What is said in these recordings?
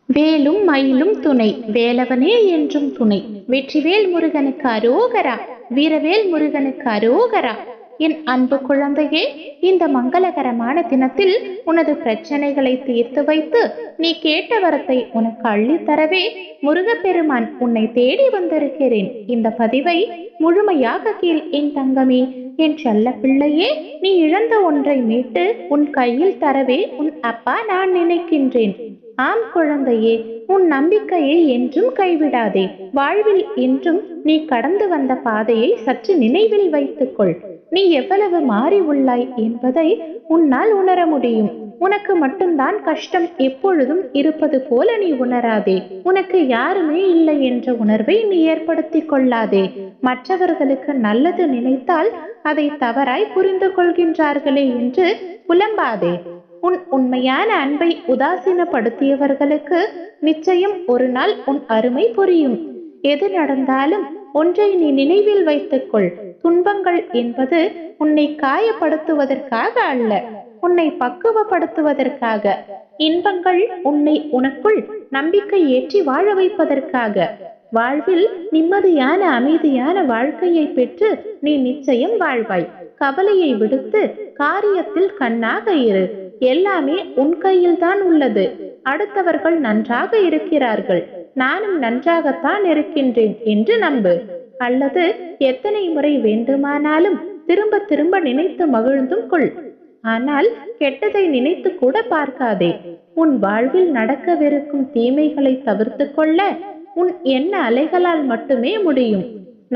வேலும் மயிலும் துணை, வேலவனே என்றும் துணை. வெற்றிவேல் முருகனுக்கு அரோகரா, வீரவேல் முருகனுக்கு அரோகரா. என் அன்பு குழந்தையே, இந்த மங்களகரமான தினத்தில் உனது பிரச்சனைகளை தீர்த்து வைத்து நீ கேட்ட வரத்தை உனக்கு அள்ளித்தரவே முருகப்பெருமான் உன்னை தேடி வந்திருக்கிறேன். இந்த பதிவை முழுமையாக கேள் என் தங்கமே. என் செல்ல பிள்ளையே, நீ இழந்த ஒன்றை மீட்டு உன் கையில் தரவே உன் அப்பா நான் நினைக்கின்றேன். ஆம் குழந்தையே, உன் நம்பிக்கையை என்றும் கைவிடாதே. வாழ்வில் என்றும் நீ கடந்து வந்த பாதையை சற்று நினைவில் வைத்துக்கொள். நீ எவ்வளவு மாறி உள்ளாய் என்பதை உன்னால் உணர முடியும். உனக்கு மட்டும்தான் கஷ்டம் எப்பொழுதும் இருப்பது போல நீ உணராதே. உனக்கு யாருமே இல்லை என்ற உணர்வை நீ ஏற்படுத்தி கொள்ளாதே. மற்றவர்களுக்கு நல்லது நினைத்தால் அதை தவறாய் புரிந்து கொள்கின்றார்களே என்று புலம்பாதே. உன் உண்மையான அன்பை உதாசீனப்படுத்தியவர்களுக்கு நிச்சயம் ஒரு நாள் உன் அருமை புரியும். எது நடந்தாலும் ஒன்றை நீ நினைவில் வைத்துக்கொள். துன்பங்கள் என்பது உன்னை காயப்படுத்துவதற்காக அல்ல, உன்னை பக்குவப்படுத்துவதற்காக. இன்பங்கள் உனக்குள் நம்பிக்கை ஏற்றி வாழ வைப்பதற்காக. வாழ்வில் நிம்மதியான அமைதியான வாழ்க்கையை பெற்று நீ நிச்சயம் வாழ்வாய். கவலையை விடுத்து காரியத்தில் கண்ணாக இரு. எல்லாமே உன் கையில் தான் உள்ளது. அடுத்தவர்கள் நன்றாக இருக்கிறார்கள், நானும் நன்றாகத்தான் இருக்கின்றேன் என்று நம்பு. அல்லது எத்தனை முறை வேண்டுமானாலும் திரும்ப திரும்ப நினைத்து மகிழ்ந்தும் கொள். ஆனால் கெட்டதை நினைத்து கூட பார்க்காதே. உன் வாழ்வில் நடக்கவிருக்கும் தீமைகளை தவிர்த்து கொள்ள உன் எண்ண அலைகளால் மட்டுமே முடியும்.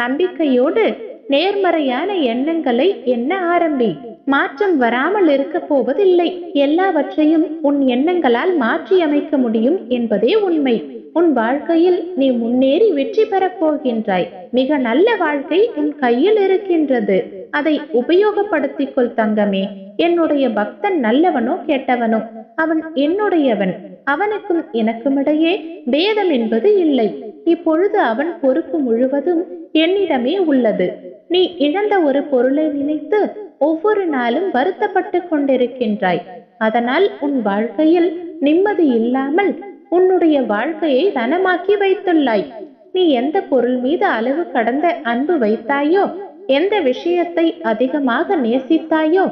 நம்பிக்கையோடு நேர்மறையான எண்ணங்களை எண்ண ஆரம்பி. மாற்றம் வராமல் இருக்க போவதில்லை. எல்லாவற்றையும் உன் எண்ணங்களால் மாற்றி அமைக்க முடியும் என்பதே உண்மை. உன் வாழ்க்கையில் நீ முன்னேறி வெற்றி பெறப் போகின்றாய். மிக நல்ல வாழ்க்கை உன் கையில் இருக்கின்றது. அதை உபயோகப்படுத்திக் கொள் தங்கமே. என்னுடைய பக்தன் நல்லவனோ கெட்டவனோ அவன் என்னுடையவன். அவனுக்கும் எனக்கும் இடையே பேதம் என்பது இல்லை. இப்பொழுது அவன் பொறுப்பு முழுவதும் என்னிடமே உள்ளது. நீ இழந்த ஒரு பொருளை நினைத்து ஒவ்வொரு நாளும் வருத்தப்பட்டு கொண்டிருக்கின்றாய். அதனால் உன் வாழ்க்கையில் நிம்மதி இல்லாமல் உன்னுடைய வாழ்க்கையை தனமாக்கி வைத்துள்ளாய். நீ எந்த பொருள் மீது அளவு கடந்த அன்பு வைத்தாயோ, எந்த விஷயத்தை அதிகமாக நேசித்தாயோ,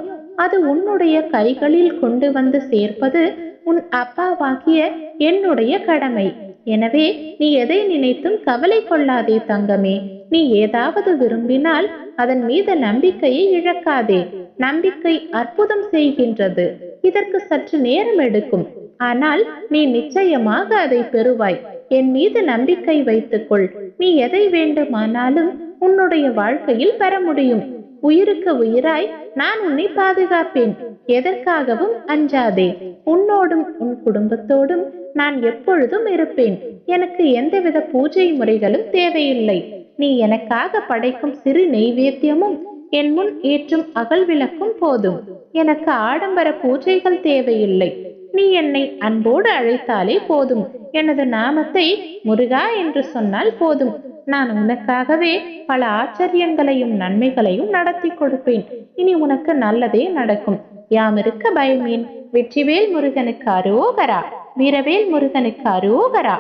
அது உன்னுடைய கைகளில் கொண்டு வந்து சேர்ப்பது உன் அப்பாவாகிய என்னுடைய கடமை. எனவே நீ எதை நினைத்தும் கவலை கொள்ளாதே தங்கமே. நீ ஏதாவது விரும்பினால் அதன் மீது நம்பிக்கையை இழக்காதே. நம்பிக்கை அற்புதம் செய்கின்றது. இதற்கு சற்று நேரம் எடுக்கும், ஆனால் நீ நிச்சயமாக அதை பெறுவாய். என் மீது நம்பிக்கை வைத்துக்கொள். நீ எதை வேண்டுமானாலும் உன்னுடைய வாழ்க்கையில் பெற முடியும். உயிருக்கு உயிராய் நான் உன்னை பாதுகாப்பேன். எதற்காகவும் அஞ்சாதே. உன்னோடும் உன் குடும்பத்தோடும் நான் எப்பொழுதும் இருப்பேன். எனக்கு எந்தவித பூஜை முறைகளும் தேவையில்லை. நீ எனக்காக படைக்கும் சிறு நெய்வேத்தியமும் என் முன் ஏற்றும் அகல் விளக்கும் போதும். எனக்கு ஆடம்பர பூஜைகள் தேவையில்லை. நீ என்னை அன்போடு அழைத்தாலே போதும். எனது நாமத்தை முருகா என்று சொன்னால் போதும். நான் உனக்காகவே பல ஆச்சரியங்களையும் நன்மைகளையும் நடத்தி கொடுப்பேன். இனி உனக்கு நல்லதே நடக்கும். யாமிருக்க பயமேன். வெற்றிவேல் முருகனுக்கு அரோகரா, வீரவேல் முருகனுக்கு அரோகரா.